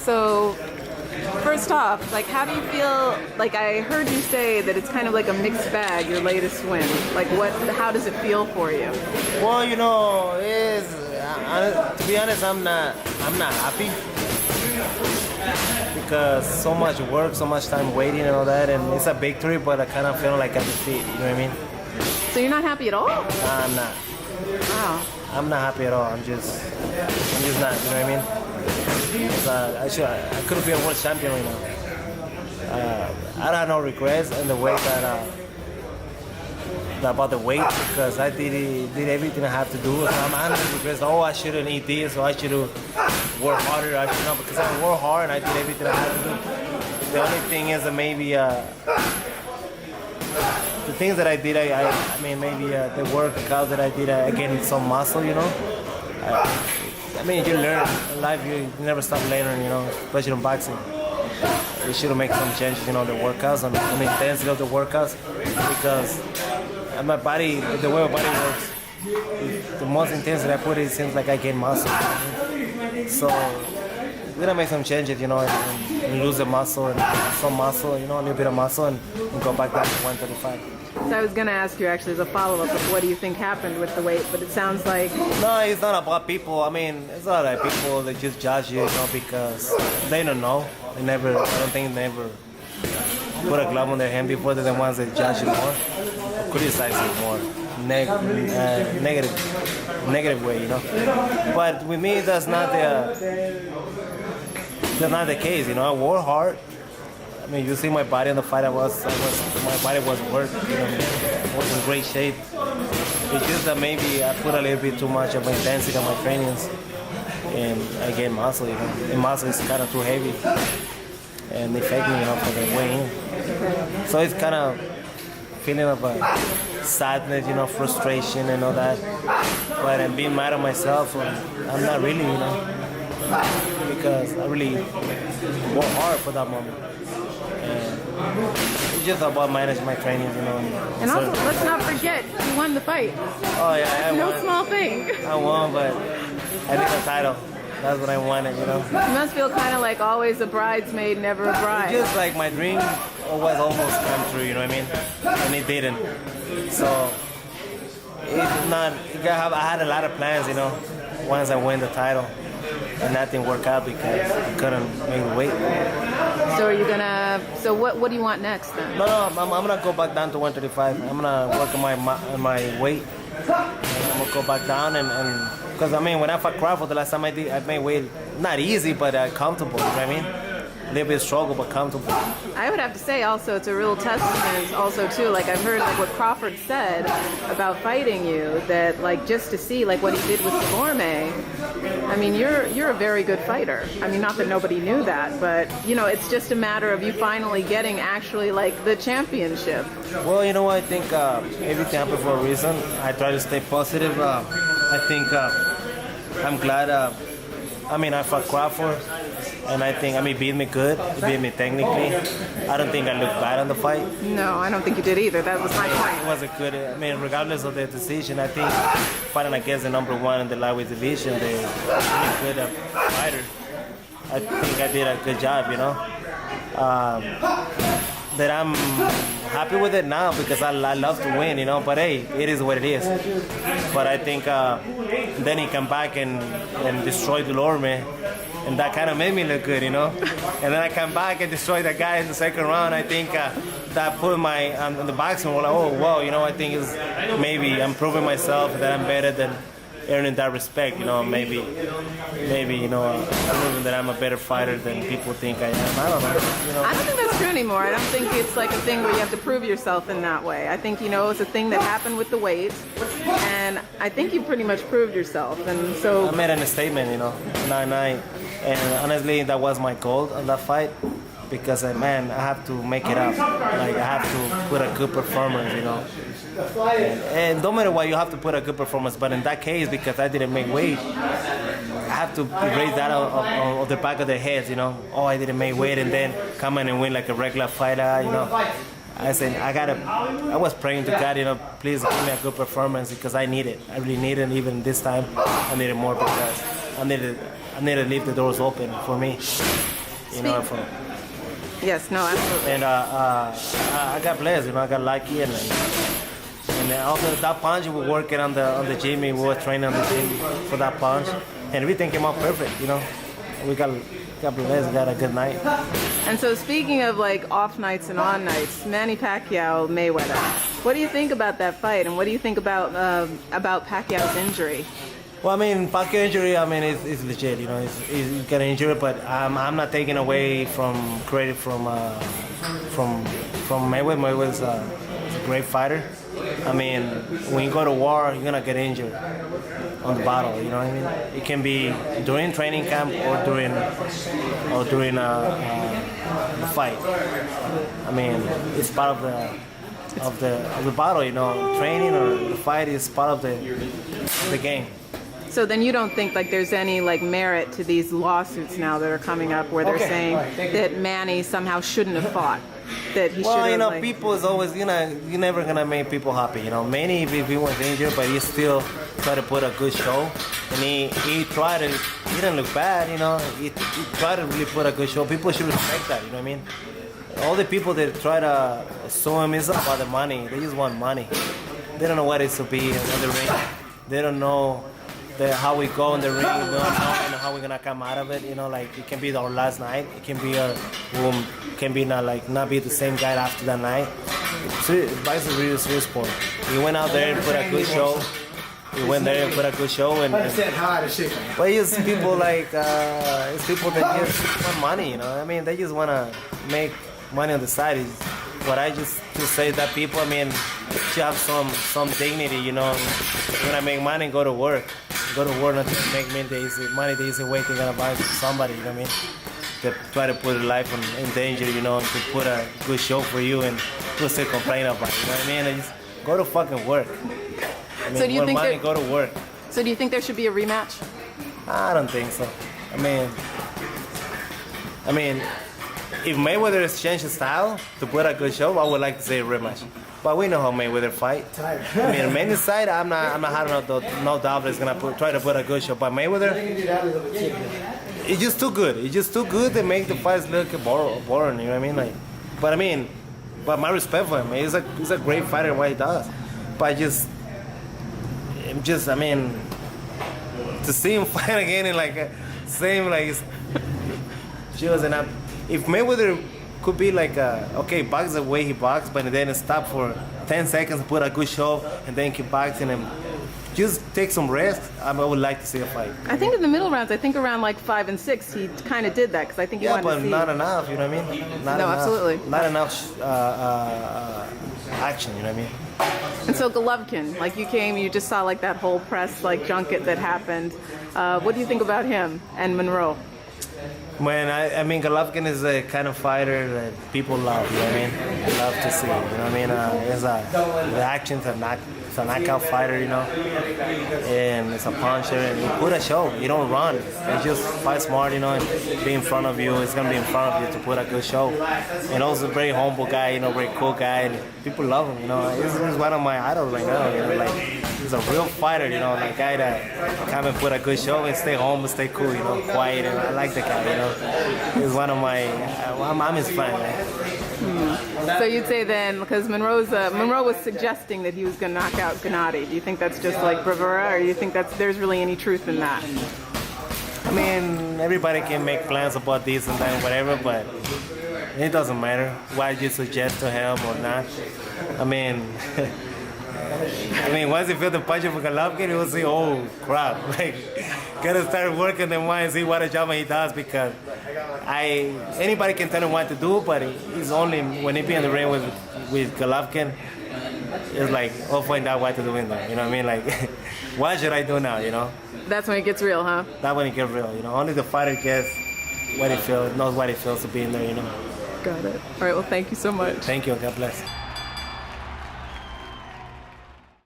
So, first off, like, how do you feel? Like, I heard you say that it's kind of like a mixed bag. Your latest win. Like, how does it feel for you? Well, to be honest, I'm not happy because so much work, so much time waiting and all that, and it's a victory, but I kind of feel like a defeat. You know what I mean? So you're not happy at all? Nah, I'm not. Wow. I'm not happy at all. I'm just not. You know what I mean? I could have been a world champion right now. I don't have no regrets in the way that about the weight because I did everything I have to do. So I'm not regrets. Oh, I shouldn't eat this, or I should have worked harder. Because I worked hard and I did everything I had to do. The only thing is that maybe the things that I did, I mean, maybe the workout that I did, I gained some muscle, you know. I mean, you learn in life, you never stop learning, you know, especially in boxing. You should make some changes, you know, the workouts and the intensity of the workouts because my body, the way my body works, the most intensity I put it seems like I gain muscle. So we're gonna make some changes, you know, and lose the muscle and some muscle, you know, a little bit of muscle and go back down to 135. So I was going to ask you actually as a follow-up of what do you think happened with the weight, but it sounds like... No, it's not about people. I mean, it's not like people that just judge you, you know, because they don't know. I don't think they never put a glove on their hand before. They're the ones that judge you more, or criticize you more. Negative way, you know. But with me, that's not the case, you know. I work hard. I mean, you see my body in the fight. My body was work. You know, I was in great shape. It's just that maybe I put a little bit too much of intensity on my trainings, and I gain muscle. You know, the muscle is kind of too heavy, and it affect me, you know, for the weigh-in. So it's kind of feeling of a sadness, you know, frustration and all that. But I'm being mad at myself, and I'm not really, you know, because I really work hard for that moment. It's just about managing my training, you know. And also, let's not forget, you won the fight. Oh yeah, I won. No small thing. I won, but I think the title. That's what I wanted, you know. You must feel kind of like always a bridesmaid, never a bride. It's just like my dream was almost come true, you know what I mean? And it didn't. So it's not. I had a lot of plans, you know. Once I win the title, and that didn't work out because I couldn't make the weight. So are you gonna? So what do you want next then? No, I'm gonna go back down to 135. I'm gonna work on my weight. And I'm gonna go back down and because I mean when I fought Crawford the last time I made weight not easy but comfortable. You know what I mean? A little bit of struggle but comfortable. I would have to say also it's a real testament also too, like I've heard like what Crawford said about fighting you, that like just to see like what he did with Gourmet, I mean you're a very good fighter. I mean not that nobody knew that, but you know it's just a matter of you finally getting actually like the championship. Well, you know what, I think everything happened for a reason. I try to stay positive. I think I'm glad I mean I fought Crawford. And I think, he beat me good. He beat me technically. I don't think I looked bad on the fight. No, I don't think you did either. That was my point. It was a good, regardless of the decision, I think fighting against the number one in the lightweight division, they're really good fighter. I think I did a good job, you know. That I'm happy with it now because I love to win, you know. But hey, it is what it is. But I think then he come back and destroy Delorme. And that kind of made me look good, you know. And then I come back and destroy that guy in the second round. I think that put my in the boxing world. Like, oh wow, you know. I think it's maybe I'm proving myself that I'm better than earning that respect, you know. Maybe you know, proving that I'm a better fighter than people think I am. I don't know. You know. I don't think that's true anymore. I don't think it's like a thing where you have to prove yourself in that way. I think, you know, it's a thing that happened with the weight, and I think you pretty much proved yourself. And so I made a statement, you know, and honestly, that was my goal on that fight. Because man, I have to make it up. Like I have to put a good performance, you know. And no matter what, you have to put a good performance. But in that case, because I didn't make weight, I have to erase that of the back of their heads, you know. Oh, I didn't make weight, and then come in and win like a regular fighter, you know. I said I was praying to God, you know, please give me a good performance because I need it. I really need it. Even this time, I need it more because I I need to leave the doors open for me. You know, Yes, no, absolutely. and I got blessed. You know, I got lucky, and also that punch we were working on the gym. We were training on the gym for that punch, and everything came out perfect. You know, we got blessed, got a good night. And so speaking of like off nights and on nights, Manny Pacquiao, Mayweather. What do you think about that fight, and what do you think about Pacquiao's injury? Well, I mean, Pacquiao injury, I mean, it's legit. You know, he's got an injury, but I'm not taking away from credit from Mayweather. Mayweather's a great fighter. I mean, when you go to war, you're gonna get injured on the battle. You know what I mean? It can be during training camp or during the fight. I mean, it's part of the battle. You know, training or the fight is part of the game. So then you don't think like there's any like merit to these lawsuits now that are coming up where they're saying that Manny somehow shouldn't have fought, that he should have. Well, you know, people is always, you're never gonna make people happy. You know, Manny, if he was injured, but he still tried to put a good show, and he tried to. He didn't look bad. You know, he tried to really put a good show. People should respect that. You know what I mean? All the people that try to sue him is about the money. They just want money. They don't know what it's to be in the ring. They don't know how we go in the ring, we don't know how we're gonna come out of it. You know, like it can be our last night. It can be not be the same guy after that night. It's a really serious sport. We went out there and put a good show. But it's people like it's people that just want money. You know, I mean, they just wanna make money on the side. What I just to say that people, I mean, should have some dignity. You know, when I make money, go to work. Go to work, not to make money the easy way they're gonna buy somebody, you know what I mean? They try to put their life in danger, you know, to put a good show for you and to still complain about it, you know what I mean? And just go to fucking work. I mean, so do you think money, go to work. So do you think there should be a rematch? I don't think so. I mean, if Mayweather changed his style to put a good show, I would like to say a rematch. But we know how Mayweather fight. I mean, on Manny's side, I'm not having no doubt that he's gonna try to put a good show. But Mayweather, it's just too good. It's just too good to make the fights look boring. You know what I mean? Like, but my respect for him. He's a great fighter in what he does. But I mean, to see him fight again in like same like, she was enough. If Mayweather could be like box the way he boxed, but then stop for 10 seconds, put a good show, and then keep boxing and just take some rest, I would like to see a fight. I think in the middle rounds, I think around like 5 and 6, he kind of did that because I think he wanted to see. Yeah, but not enough, you know what I mean? Not enough, absolutely. Not enough action, you know what I mean? And so Golovkin, like you just saw like that whole press like junket that happened. What do you think about him and Monroe? Man, I mean, Golovkin is a kind of fighter that people love, you know what I mean? They love to see, you know what I mean? The action's it's a knockout fighter, you know? And it's a puncher, and you put a show, you don't run. You just fight smart, you know, and be in front of you. It's gonna be in front of you to put a good show. And also a very humble guy, you know, very cool guy. And people love him, you know? He's one of my idols right now, you know? Like, he's a real fighter, you know, like guy that come and put a good show and stay home and stay cool, you know, quiet, and I like the guy, you know. He's one of my, I'm his fan, man. So you'd say then, because Monroe was suggesting that he was going to knock out Gennady. Do you think that's just like bravura, or do you think there's really any truth in that? I mean, everybody can make plans about this and that, whatever, but it doesn't matter what you suggest to him or not. I mean, once you feel the punch of Golovkin, you will see, oh crap, like, gotta start working the mind and see what a job he does, because anybody can tell him what to do, but he's only, when he be in the ring with Golovkin, it's like, I'll find out what to do in there, you know what I mean? Like, what should I do now, you know? That's when it gets real, huh? That's when it gets real, you know? Only the fighter gets what he feels, knows what he feels to be in there, you know? Got it. All right, well, thank you so much. Thank you, God bless.